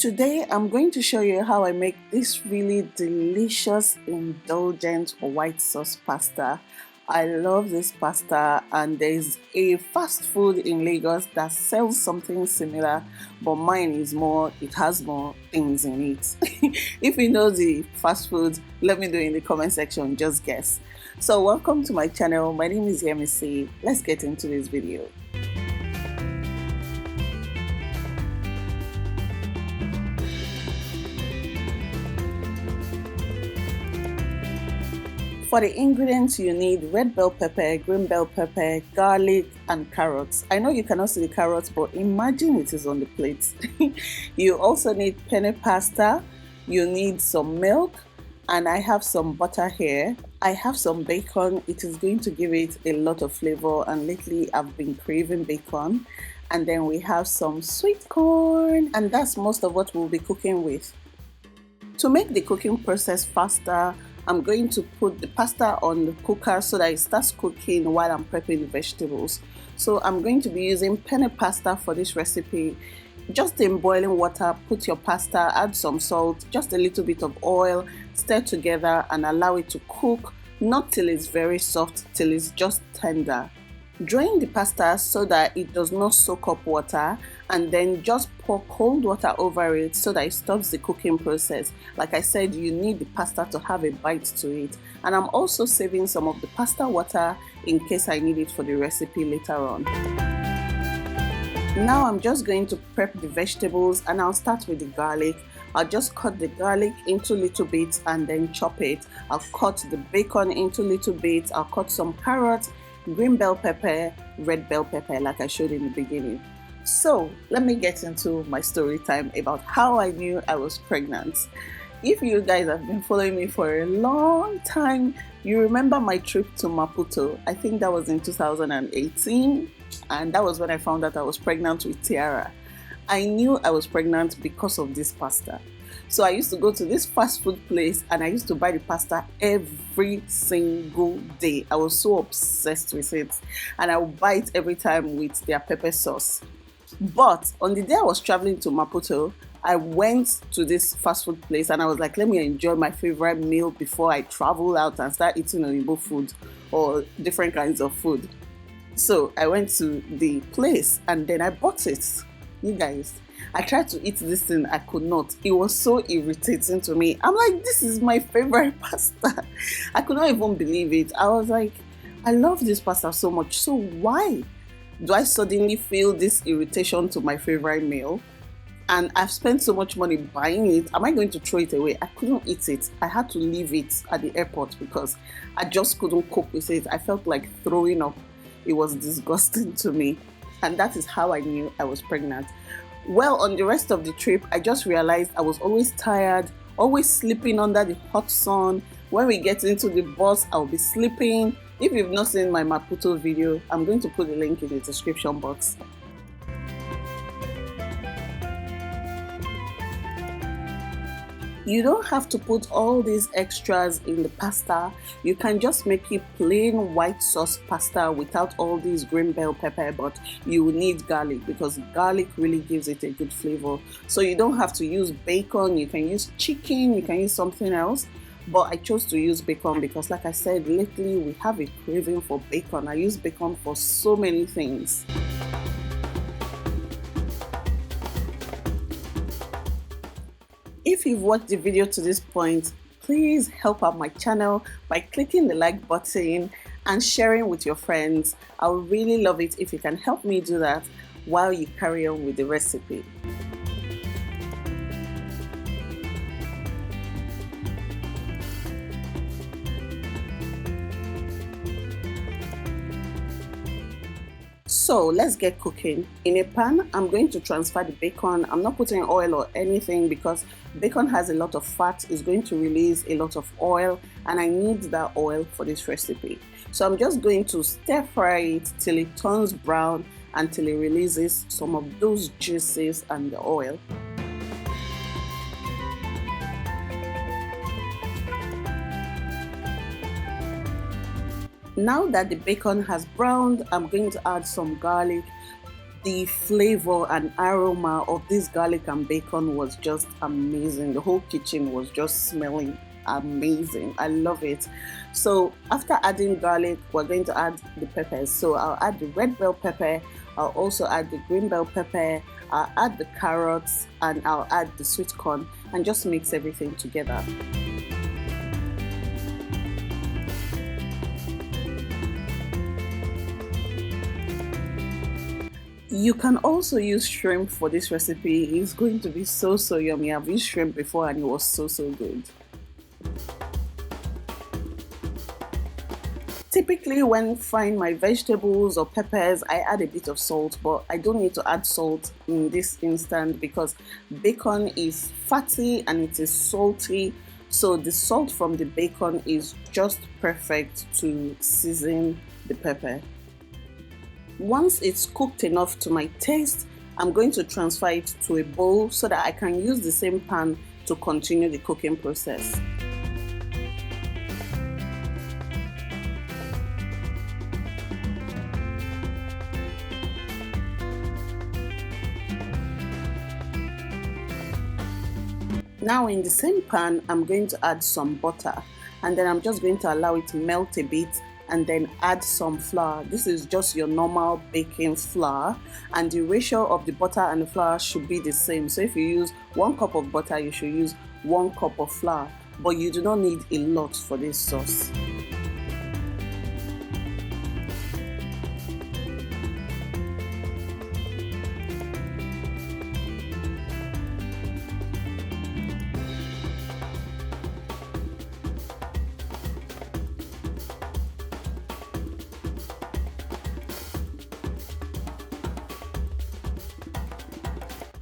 Today I'm going to show you how I make this really delicious, indulgent white sauce pasta. I love this pasta, and there's a fast food in Lagos that sells something similar, but mine is more, it has more things in it. If you know the fast food, let me know in the comment section, just guess. So welcome to my channel. My name is Sisiyemmie. Let's get into this video. For the ingredients, you need red bell pepper, green bell pepper, garlic, and carrots. I know you cannot see the carrots, but imagine it is on the plate. You also need penne pasta, you need some milk, and I have some butter here. I have some bacon. It is going to give it a lot of flavor, and lately I've been craving bacon. And then we have some sweet corn, and that's most of what we'll be cooking with. To make the cooking process faster, I'm going to put the pasta on the cooker so that it starts cooking while I'm prepping the vegetables. So I'm going to be using penne pasta for this recipe. Just in boiling water, put your pasta, add some salt, just a little bit of oil, stir together and allow it to cook, not till it's very soft, till it's just tender. Drain the pasta so that it does not soak up water, and then just pour cold water over it so that it stops the cooking process. Like I said, you need the pasta to have a bite to it, and I'm also saving some of the pasta water in case I need it for the recipe later on. Now I'm just going to prep the vegetables, and I'll start with the garlic. I'll just cut the garlic into little bits and then chop it. I'll cut the bacon into little bits. I'll cut some carrots, green bell pepper, red bell pepper, like I showed in the beginning. So let me get into my story time about how I knew I was pregnant. If you guys have been following me for a long time, you remember my trip to Maputo. I think that was in 2018, and that was when I found out I was pregnant with Tiara. I knew I was pregnant because of this pasta. So I used to go to this fast food place, and I used to buy the pasta every single day. I was so obsessed with it, and I would buy it every time with their pepper sauce. But on the day I was traveling to Maputo, I went to this fast food place and I was like, let me enjoy my favorite meal before I travel out and start eating Oyibo food or different kinds of food. So I went to the place and then I bought it. You guys, I tried to eat this thing, I could not. It was so irritating to me. I'm like, this is my favorite pasta. I could not even believe it. I was like, I love this pasta so much. So why do I suddenly feel this irritation to my favorite meal? And I've spent so much money buying it. Am I going to throw it away? I couldn't eat it. I had to leave it at the airport because I just couldn't cope with it. I felt like throwing up. It was disgusting to me. And that is how I knew I was pregnant. Well, on the rest of the trip, I just realized I was always tired, always sleeping under the hot sun. When we get into the bus, I'll be sleeping. If you've not seen my Maputo video, I'm going to put the link in the description box. You don't have to put all these extras in the pasta. You can just make it plain white sauce pasta without all these green bell pepper, but you will need garlic because garlic really gives it a good flavor. So you don't have to use bacon. You can use chicken, you can use something else. But I chose to use bacon because, like I said, lately we have a craving for bacon. I use bacon for so many things. If you've watched the video to this point, please help out my channel by clicking the like button and sharing with your friends. I would really love it if you can help me do that while you carry on with the recipe. So let's get cooking. In a pan, I'm going to transfer the bacon. I'm not putting oil or anything because bacon has a lot of fat. It's going to release a lot of oil, and I need that oil for this recipe. So I'm just going to stir fry it till it turns brown, until it releases some of those juices and the oil. Now that the bacon has browned, I'm going to add some garlic. The flavor and aroma of this garlic and bacon was just amazing. The whole kitchen was just smelling amazing. I love it. So after adding garlic, we're going to add the peppers. So I'll add the red bell pepper, I'll also add the green bell pepper, I'll add the carrots, and I'll add the sweet corn, and just mix everything together. You can also use shrimp for this recipe. It's going to be so yummy. I've used shrimp before and it was so good. Typically when frying my vegetables or peppers, I add a bit of salt, but I don't need to add salt in this instant because bacon is fatty and it is salty. So the salt from the bacon is just perfect to season the pepper. Once it's cooked enough to my taste, I'm going to transfer it to a bowl so that I can use the same pan to continue the cooking process. Now in the same pan, I'm going to add some butter, and then I'm just going to allow it to melt a bit and then add some flour. This is just your normal baking flour, and the ratio of the butter and the flour should be the same. So if you use 1 cup of butter, you should use 1 cup of flour, but you do not need a lot for this sauce.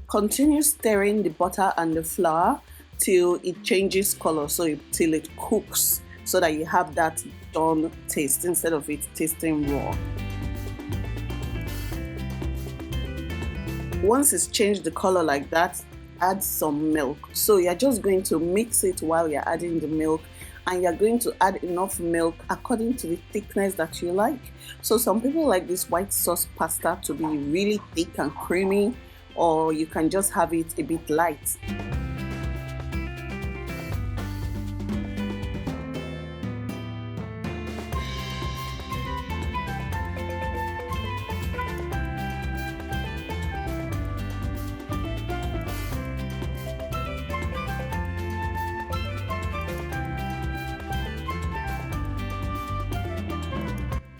Continue stirring the butter and the flour till it changes color, till it cooks, so that you have that done taste instead of it tasting raw. Once it's changed the color like that, add some milk. So you're just going to mix it while you're adding the milk, and you're going to add enough milk according to the thickness that you like. So some people like this white sauce pasta to be really thick and creamy, or you can just have it a bit light.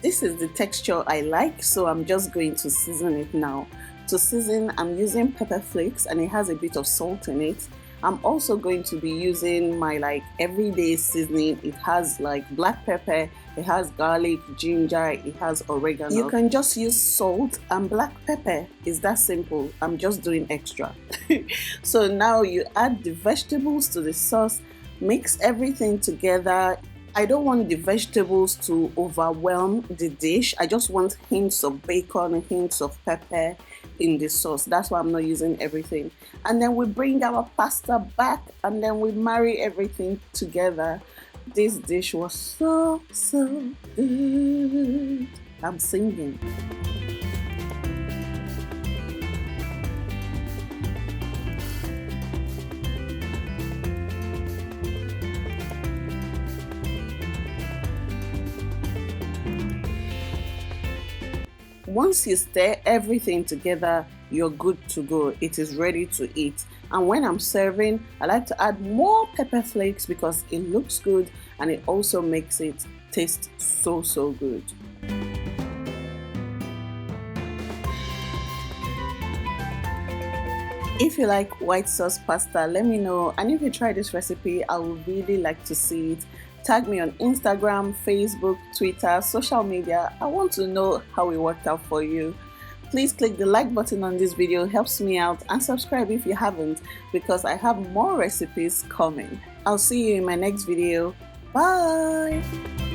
This is the texture I like, so I'm just going to season it now. To season, I'm using pepper flakes and it has a bit of salt in it. I'm also going to be using my everyday seasoning. It has black pepper, it has garlic, ginger, it has oregano. You can just use salt and black pepper. It's that simple. I'm just doing extra. So now you add the vegetables to the sauce, mix everything together. I don't want the vegetables to overwhelm the dish. I just want hints of bacon, hints of pepper in the sauce. That's why I'm not using everything. And then we bring our pasta back and then we marry everything together. This dish was so good. I'm singing. Once you stir everything together, you're good to go. It is ready to eat. And when I'm serving, I like to add more pepper flakes because it looks good and it also makes it taste so good. If you like white sauce pasta, let me know. And if you try this recipe, I would really like to see it. Tag me on Instagram, Facebook, Twitter, social media. I want to know how it worked out for you. Please click the like button on this video, helps me out, and subscribe if you haven't because I have more recipes coming. I'll see you in my next video. Bye!